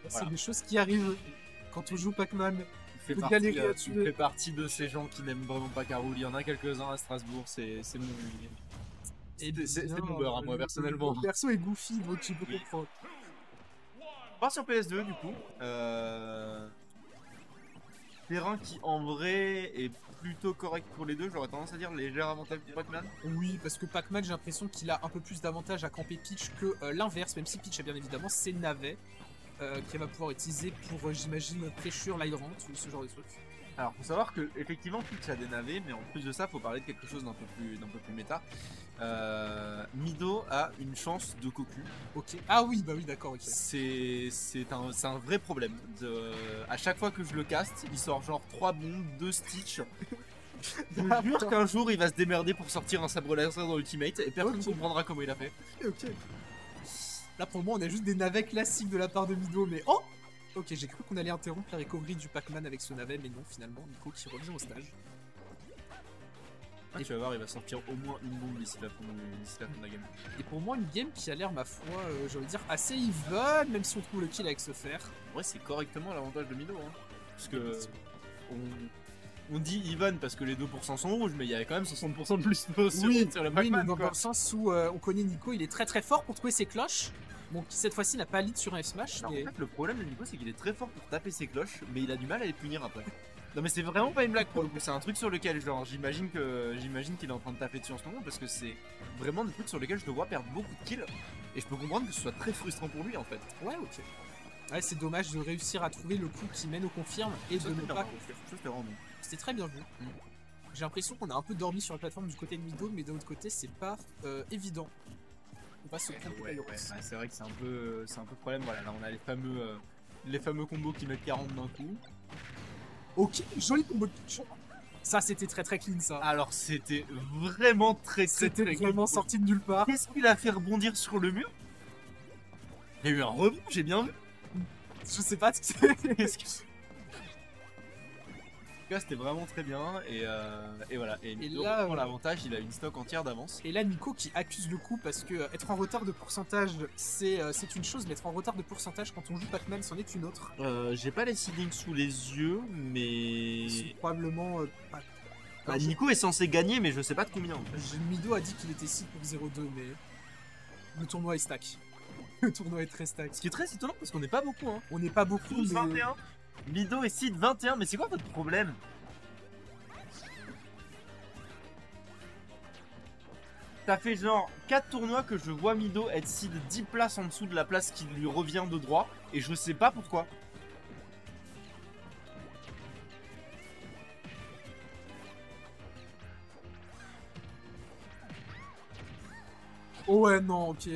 C'est des choses qui arrivent quand on joue Pac-Man. Il fait partie de ces gens qui n'aiment vraiment pas Caroul. Il y en a quelques-uns à Strasbourg, c'est mon... C'est mon beurre à moi personnellement. Le perso est goofy, donc tu peux comprendre. On part sur PS2 du coup. Terrain qui en vrai est plutôt correct pour les deux, j'aurais tendance à dire léger avantage pour Pac-Man. Oui, parce que Pac-Man, j'ai l'impression qu'il a un peu plus d'avantage à camper Peach que l'inverse, même si Peach a bien évidemment ses navets qu'elle va pouvoir utiliser pour, j'imagine, pressure l'hydrant ou ce genre de trucs. Alors, faut savoir que effectivement Peach a des navets, mais en plus de ça, faut parler de quelque chose d'un peu plus méta. Mido a une chance de cocu. Ok. Ah oui, bah oui, d'accord. Okay. C'est un vrai problème. À chaque fois que je le caste, il sort genre 3 bombes, 2 Stitch. Je me jure qu'un jour il va se démerder pour sortir un sabre laser dans Ultimate et personne ne comprendra comment il a fait. Ok. Là pour le moment on a juste des navets classiques de la part de Mido, mais oh! Ok, j'ai cru qu'on allait interrompre la recovery du Pac-Man avec ce navet, mais non, finalement, Nico qui revient au stage. Ah, tu vas voir, il va sortir au moins une bombe d'ici la fin de la game. Et pour moi, une game qui a l'air, ma foi, j'ai envie de dire, assez even, même si on trouve le kill avec ce fer. Ouais, c'est correctement l'avantage de Mido, hein. Parce que on dit even parce que les 2% sont rouges, mais il y avait quand même 60% de plus sur le Pac-Man. Oui, dans le sens où on connaît Nico, il est très très fort pour trouver ses cloches. Bon, qui cette fois-ci n'a pas lead sur un F-Smash. Mais... En fait, le problème de Nico, c'est qu'il est très fort pour taper ses cloches, mais il a du mal à les punir après. Non, mais c'est vraiment pas une blague pour le coup, c'est un truc sur lequel, genre, j'imagine qu'il est en train de taper dessus en ce moment, parce que c'est vraiment des trucs sur lesquels je le vois perdre beaucoup de kills, et je peux comprendre que ce soit très frustrant pour lui en fait. Ouais, ok. Ouais, c'est dommage de réussir à trouver le coup qui mène au confirme et de ne pas confirmer. C'était vraiment bon. C'était très bien vu. J'ai l'impression qu'on a un peu dormi sur la plateforme du côté de Mido, mais de l'autre côté, c'est pas évident. On va se c'est vrai que c'est un peu problème. Voilà, là on a les fameux combos qui mettent 40 d'un coup. Ok, joli combo de Peach. Ça c'était très très clean ça. Alors c'était vraiment très vraiment sorti de nulle part. Qu'est-ce qu'il a fait rebondir sur le mur? Il y a eu un rebond, j'ai bien vu. Je sais pas ce que c'est. En tout cas, c'était vraiment très bien et voilà. Et là, pour l'avantage, il a une stock entière d'avance. Et là, Nico qui accuse le coup parce que être en retard de pourcentage, c'est une chose, mais être en retard de pourcentage quand on joue Pac-Man, c'en est une autre. J'ai pas les seedings sous les yeux, mais probablement pas. Bah, Nico est censé gagner, mais je sais pas de combien. Mido a dit qu'il était seed pour 0-2, mais le tournoi est stack. Le tournoi est très stack. Ce qui est très étonnant parce qu'on n'est pas beaucoup. Hein. On n'est pas beaucoup. 21. Mido est seed 21, mais c'est quoi votre problème? Ça fait genre 4 tournois que je vois Mido être seed 10 places en dessous de la place qui lui revient de droit, et je sais pas pourquoi. Oh ouais, non, ok.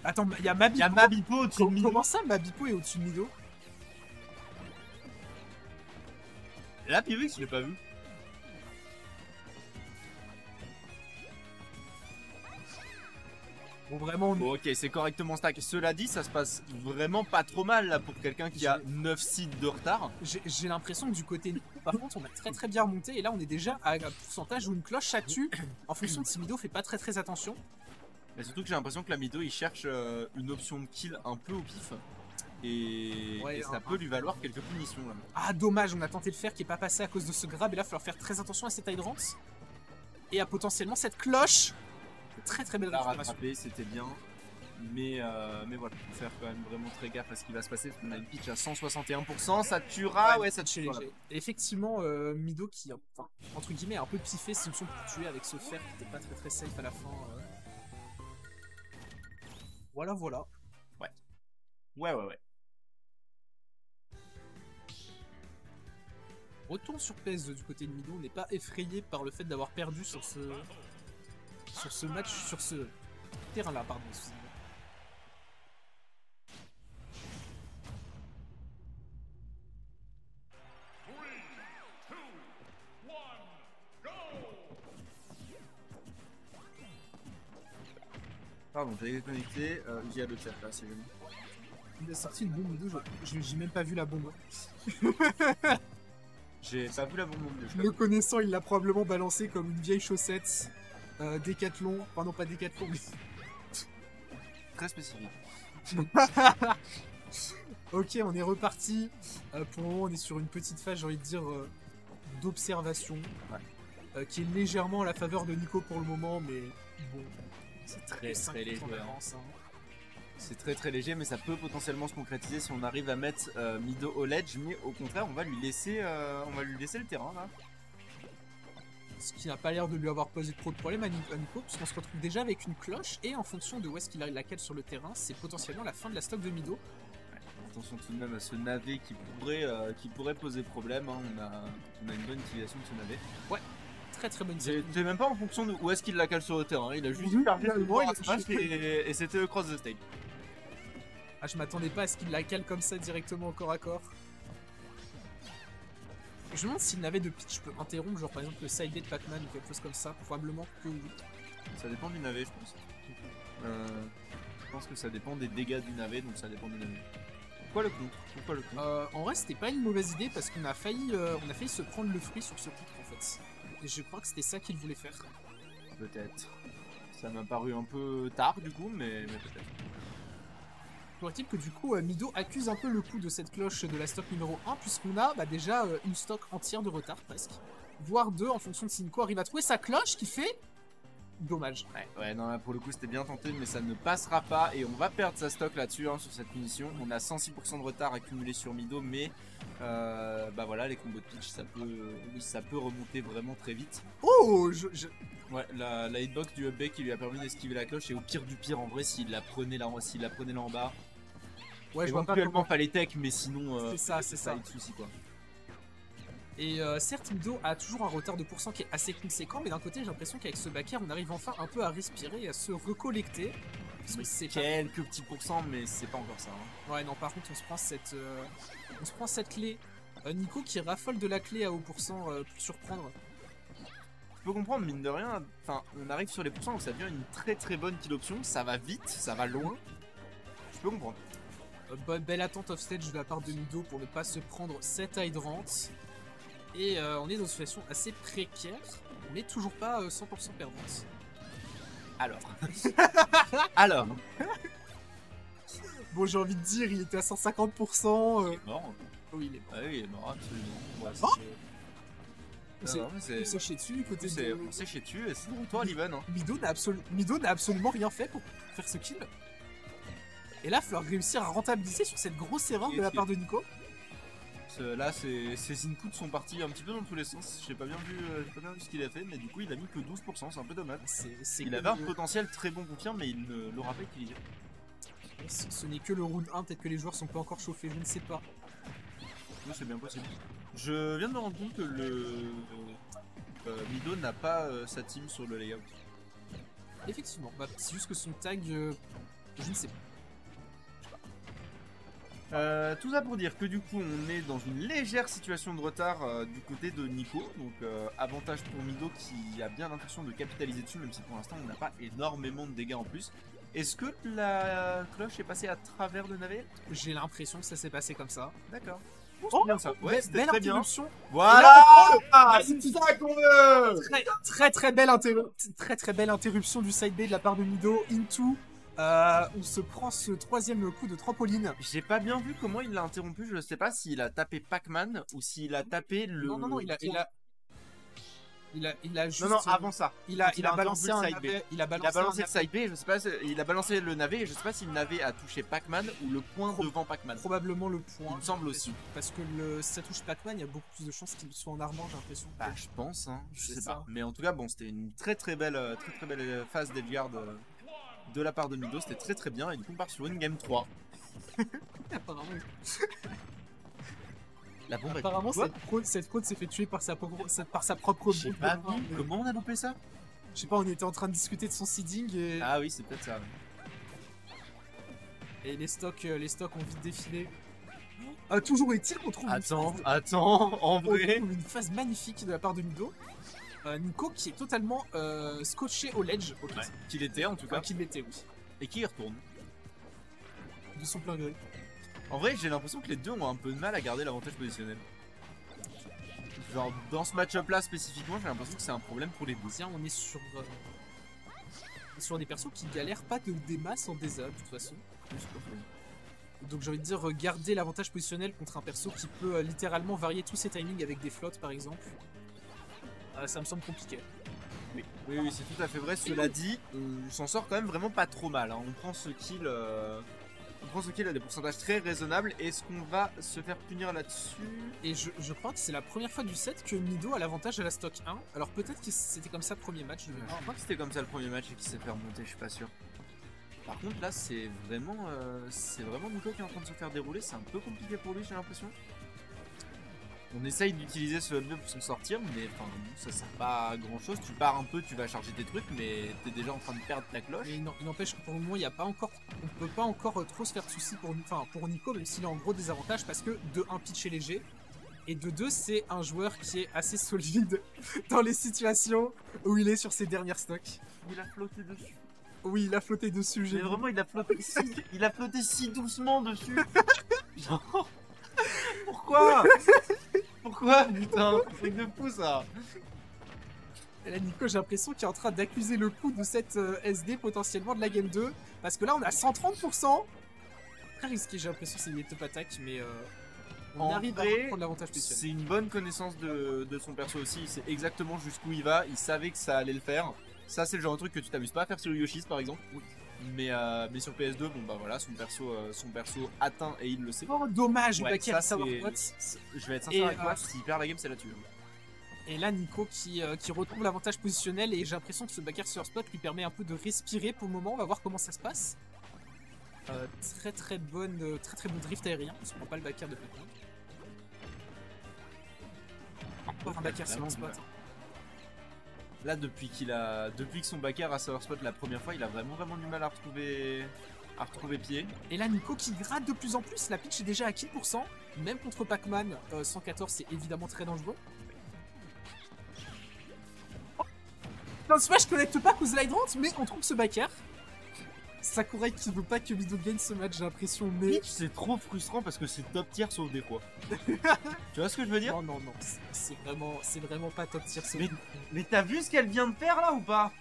Attends, il y a Mabipo. Il y a Mabipo au-dessus de Mido. Comment ça, Mabipo est au-dessus de Mido? Là, Pyrrhix, je l'ai pas vu. Bon, vraiment. Bon, ok, c'est correctement stack. Cela dit, ça se passe vraiment pas trop mal là pour quelqu'un qui a 9 seeds de retard. J'ai l'impression que du côté Nico, par contre, on a très bien remonté et là, on est déjà à un pourcentage où une cloche ça tue en fonction de si Mido fait pas très attention. Mais surtout que j'ai l'impression que la Mido il cherche une option de kill un peu au pif. Et ça peut lui valoir quelques punitions là. Ah dommage, on a tenté de faire qui est pas passé à cause de ce grab et là il va falloir faire très attention à cette hydrant. Et à potentiellement cette cloche. Très belle récupération. C'était bien. Mais voilà, il faut faire quand même vraiment très gaffe à ce qui va se passer. On a une pitch à 161%, ça tuera, ouais ça tue léger. Effectivement, Mido qui, enfin, entre guillemets, a un peu piffé ses options pour tuer avec ce fer qui était pas très safe à la fin. Voilà. Ouais. Retour sur PS du côté de Mido, on n'est pas effrayé par le fait d'avoir perdu sur ce match, sur ce terrain-là, pardon, excusez-moi. Pardon, j'ai déconnecté, j'ai le chat là, c'est joli. Il a sorti une bombe Mido, j'ai même pas vu la bombe. J'ai pas vu la bombe non plus. Le connaissant, il l'a probablement balancé comme une vieille chaussette. Décathlon, enfin non pas Décathlon, mais... Très spécifique. Ok, on est reparti. Pour le moment, on est sur une petite phase, j'ai envie de dire, d'observation. Ouais. Qui est légèrement à la faveur de Nico pour le moment, mais bon. C'est très très léger. D'avance, hein. C'est très très léger, mais ça peut potentiellement se concrétiser si on arrive à mettre Mido au ledge, mais au contraire, on va lui laisser le terrain là. Ce qui n'a pas l'air de lui avoir posé trop de problèmes à Nico, puisqu'on se retrouve déjà avec une cloche, et en fonction de où est-ce qu'il arrive laquelle sur le terrain, c'est potentiellement la fin de la stock de Mido. Ouais, attention tout de même à ce navet qui pourrait poser problème, hein. On a une bonne utilisation de ce navet. Ouais, très très bonne C'est même pas en fonction de où est-ce qu'il la cale sur le terrain, il a juste et c'était le cross the stage. Ah, je m'attendais pas à ce qu'il la cale comme ça directement au corps à corps. Je me demande s'il n'avait de pitch peut interrompre, genre par exemple le side B de Pac-Man ou quelque chose comme ça. Probablement que oui. Ça dépend du navet, je pense. Je pense que ça dépend des dégâts du navet, donc ça dépend du navet. Pourquoi le contre? En vrai, c'était pas une mauvaise idée parce qu'on a failli se prendre le fruit sur ce contre en fait. Et je crois que c'était ça qu'il voulait faire. Peut-être. Ça m'a paru un peu tard du coup, mais peut-être. Pourrait-il que du coup Mido accuse un peu le coup de cette cloche de la stock numéro 1 puisqu'on a déjà une stock entière de retard presque. Voire 2 en fonction de si Nico arrive à trouver sa cloche qui fait... Dommage. Ouais, non, là pour le coup c'était bien tenté, mais ça ne passera pas et on va perdre sa stock là-dessus, hein, sur cette punition. On a 106% de retard accumulé sur Mido, mais bah voilà, les combos de pitch ça peut remonter vraiment très vite. Oh Ouais, la hitbox du up B qui lui a permis d'esquiver la cloche, et au pire du pire en vrai s'il la prenait là en bas. Ouais, je vois pas éventuellement fallait tech, mais sinon c'est ça. pas de soucis quoi. Et certes, Mido a toujours un retard de pourcent qui est assez conséquent, mais d'un côté, j'ai l'impression qu'avec ce backer, on arrive enfin un peu à respirer et à se recollecter. Parce que c'est quelques petits pourcents, mais c'est pas encore ça. Hein. Ouais, non, par contre, on se prend cette clé. Nico qui raffole de la clé à haut pourcent pour surprendre. Je peux comprendre, mine de rien, enfin, on arrive sur les pourcents, donc ça devient une très très bonne kill option. Ça va vite, ça va loin. Je peux comprendre. Belle attente off stage de la part de Mido pour ne pas se prendre cette hydrant. Et on est dans une situation assez précaire, mais toujours pas 100% perdante. Alors. Bon, j'ai envie de dire, il était à 150%. Il est mort. Oui, il est mort. Ah oui, il est mort, absolument. Ouais, on s'est séché dessus du côté On s'est séché dessus, et c'est pour toi, Liven. Hein. Mido n'a absolument rien fait pour faire ce kill. Et là, il va falloir réussir à rentabiliser sur cette grosse erreur de la part de Nico. Là, ses inputs sont partis un petit peu dans tous les sens. J'ai pas bien vu ce qu'il a fait, mais du coup, il a mis que 12%. C'est un peu dommage. Il avait un potentiel très bon confirme, mais il ne l'aura pas utilisé. Ce n'est que le round 1, peut-être que les joueurs sont pas encore chauffés, je ne sais pas. Oui, c'est bien possible. Je viens de me rendre compte que Mido n'a pas sa team sur le layout. Effectivement, bah, c'est juste que son tag, je ne sais pas. Tout ça pour dire que du coup on est dans une légère situation de retard du côté de Nico, donc avantage pour Mido qui a bien l'intention de capitaliser dessus, même si pour l'instant on n'a pas énormément de dégâts en plus. Est-ce que la cloche est passée à travers le navet? J'ai l'impression que ça s'est passé comme ça. D'accord. Oh, bien ça. Ouais, c'était très bien. Voilà, c'est ça qu'on veut. Très belle interruption du side B de la part de Mido into. On se prend ce troisième coup de trampoline. J'ai pas bien vu comment il l'a interrompu. Je sais pas s'il a tapé Pac-Man ou s'il a tapé le. Non, il a juste. Non, avant ça. Il a balancé un navet. Il a balancé le side B. Je sais pas. Il a balancé le navet. Je sais pas si le navet a touché Pac-Man ou le point devant Pac-Man. Probablement le point. Il me semble aussi. Parce que si ça touche Pac-Man, il y a beaucoup plus de chances qu'il soit en armant. J'ai l'impression. Bah, je pense. Hein. Je sais pas. Mais en tout cas, bon, c'était une très belle phase d'Edgeguard. De la part de Mido, c'était très bien, et du coup on part sur une game 3. Apparemment, la bombe apparemment cette fraude s'est fait tuer par sa propre Je sais pas vu. Comment on a loupé ça? Je sais pas, on était en train de discuter de son seeding et... Ah oui, c'est peut-être ça. Et les stocks ont vite défilé. Toujours est-il qu'on trouve en vrai une phase magnifique de la part de Mido. Nico qui est totalement scotché au ledge. Okay. Ouais, qu'il était en tout cas. Qu'il l'était, oui. Et qui y retourne. De son plein gré. En vrai, j'ai l'impression que les deux ont un peu de mal à garder l'avantage positionnel. Genre, dans ce match-up là spécifiquement, j'ai l'impression que c'est un problème pour les deux. Tiens, on est sur des persos qui galèrent pas des masses en DESA de toute façon. Donc j'ai envie de dire, garder l'avantage positionnel contre un perso qui peut littéralement varier tous ses timings avec des flottes par exemple. Ça me semble compliqué. Oui, c'est tout à fait vrai. Cela dit, on s'en sort quand même vraiment pas trop mal. Hein. On prend ce kill à des pourcentages très raisonnables. Est-ce qu'on va se faire punir là-dessus? Et je crois que c'est la première fois du set que Mido a l'avantage à la stock 1. Alors peut-être que c'était comme ça le premier match. Je crois que c'était comme ça le premier match et qu'il s'est fait remonter, je suis pas sûr. Par contre là c'est vraiment Nico qui est en train de se faire dérouler. C'est un peu compliqué pour lui, j'ai l'impression. On essaye d'utiliser ce up pour s'en sortir, mais enfin, ça sert pas à grand chose. Tu pars un peu, tu vas charger tes trucs, mais t'es déjà en train de perdre ta cloche. Et il n'empêche que pour le moment, il y a pas encore, on peut pas encore trop se faire de soucis pour Nico, même s'il a en gros des avantages, parce que de 1 pitch est léger, et de 2 c'est un joueur qui est assez solide dans les situations où il est sur ses dernières stocks. Il a flotté dessus. Oui, il a flotté dessus. Mais vraiment, il a flotté si doucement dessus. Genre, pourquoi? Pourquoi, putain? C'est de fou ça. Et là, Nico, j'ai l'impression qu'il est en train d'accuser le coup de cette SD potentiellement de la game 2. Parce que là, on a 130%. Très risqué, j'ai l'impression, c'est une top attack, mais on arrive à prendre l'avantage spécial. C'est une bonne connaissance de son perso aussi. Il sait exactement jusqu'où il va. Il savait que ça allait le faire. Ça, c'est le genre de truc que tu t'amuses pas à faire sur Yoshi's par exemple. Oui. Mais sur PS2, bon bah voilà, son perso atteint et il le sait. Oh, dommage, ouais, Bakir, ça, je vais être sincère avec toi, s'il perd la game, c'est là-dessus. Et là, Nico qui retrouve l'avantage positionnel, et j'ai l'impression que ce Bakir sur spot lui permet un peu de respirer pour le moment. On va voir comment ça se passe. Très bon drift aérien, on se prend pas le Bakir de Pac-Man. Encore un Bakir sur spot. Là, depuis que son backer a Sour Spot la première fois, il a vraiment du mal à retrouver pied. Et là, Nico qui gratte de plus en plus. La pitch est déjà à kill %. Même contre Pac-Man, 114, c'est évidemment très dangereux. Oh, non, ce match connecte pas cause Light Rant, mais on trouve ce backer. Sakurai qui veut pas que Mido gagne ce match, j'ai l'impression, mais... C'est trop frustrant parce que c'est top tier sauf des fois. Tu vois ce que je veux dire? Non, c'est vraiment pas top tier sauf mais t'as vu ce qu'elle vient de faire là ou pas?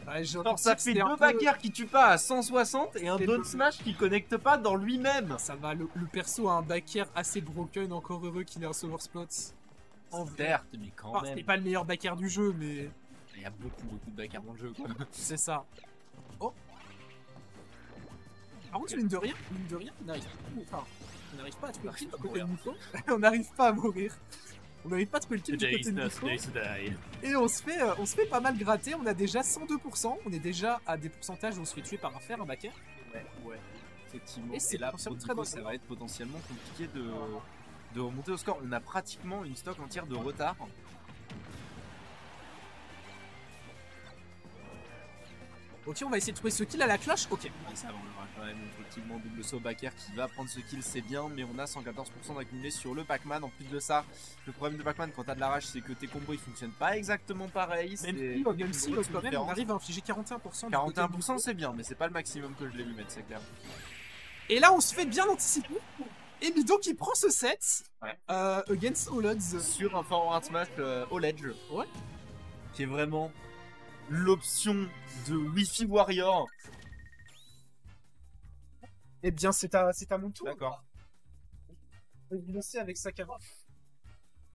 Ouais, genre ça fait deux backers qui tuent pas à 160 et un Down Smash qui connecte pas dans lui-même. Ça va, le perso a un backer assez broken, encore heureux qu'il ait un Solar Spot. Certes, mais quand même. C'était pas le meilleur backer du jeu, mais... Il y a beaucoup de backers dans le jeu, quoi. C'est ça. Oh. Par contre, mine de rien, on n'arrive pas à trouver le kill côté de Nico. On n'arrive pas à mourir. On n'arrive pas à trouver le kill du côté de Nico. Et on se fait pas mal gratter. On a déjà 102%. On est déjà à des pourcentages où on se fait tuer par un fer, un backer. Ouais. Effectivement. Et c'est là, pour Nico, ça va être potentiellement compliqué de remonter au score. On a pratiquement une stock entière de retard. Ok, on va essayer de trouver ce kill à la cloche. Ok. Ouais, ça va, on aura quand même effectivement double saut backer qui va prendre ce kill, c'est bien, mais on a 114% d'accumulé sur le Pac-Man. En plus de ça, le problème de Pac-Man quand t'as de la rage, c'est que tes combos ils fonctionnent pas exactement pareil. Même si quand même, on arrive à infliger 41%. 41% c'est bien, mais c'est pas le maximum que je l'ai vu mettre, c'est clair. Et là, on se fait bien anticiper. Et Mido qui prend ce set against All Odds. Sur un forward smash All Edge. Ouais. Qui est vraiment l'option de Wi-Fi Warrior. Eh bien, c'est à mon tour. D'accord. Je vais lancer avec Sakara.